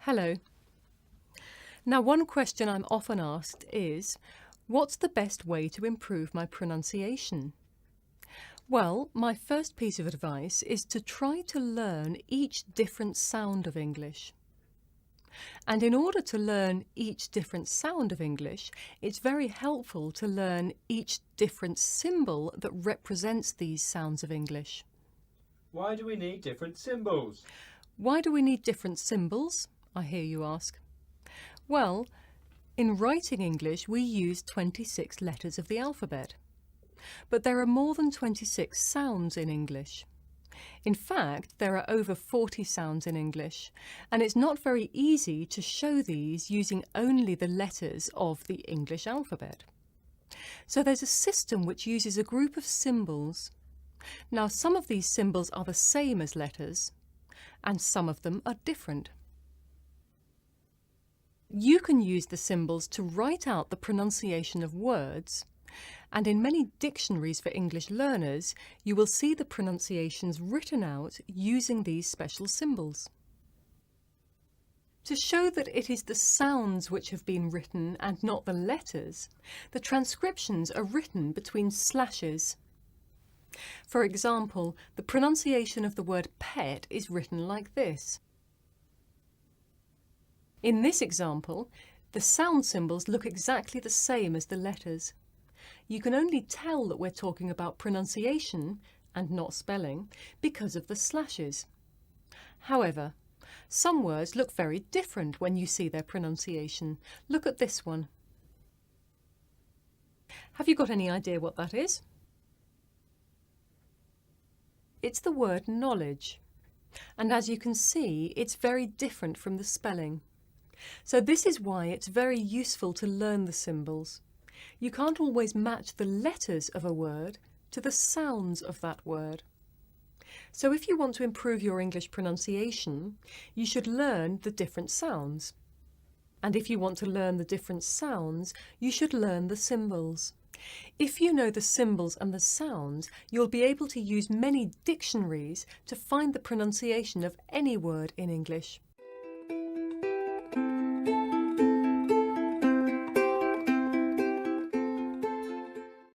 Hello. Now, one question I'm often asked is, what's the best way to improve my pronunciation? Well, my first piece of advice is to try to learn each different sound of English. And in order to learn each different sound of English, it's very helpful to learn each different symbol that represents these sounds of English. Why do we need different symbols? Why do we need different symbols? I hear you ask. Well, in writing English we use 26 letters of the alphabet. But there are more than 26 sounds in English. In fact, there are over 40 sounds in English, and it's not very easy to show these using only the letters of the English alphabet. So there's a system which uses a group of symbols. Now, some of these symbols are the same as letters, and some of them are different. You can use the symbols to write out the pronunciation of words, and in many dictionaries for English learners, you will see the pronunciations written out using these special symbols. To show that it is the sounds which have been written and not the letters, the transcriptions are written between slashes. For example, the pronunciation of the word pet is written like this. In this example, the sound symbols look exactly the same as the letters. You can only tell that we're talking about pronunciation and not spelling because of the slashes. However, some words look very different when you see their pronunciation. Look at this one. Have you got any idea what that is? It's the word knowledge. And as you can see, it's very different from the spelling. So this is why it's very useful to learn the symbols. You can't always match the letters of a word to the sounds of that word. So if you want to improve your English pronunciation, you should learn the different sounds. And if you want to learn the different sounds, you should learn the symbols. If you know the symbols and the sounds, you'll be able to use many dictionaries to find the pronunciation of any word in English.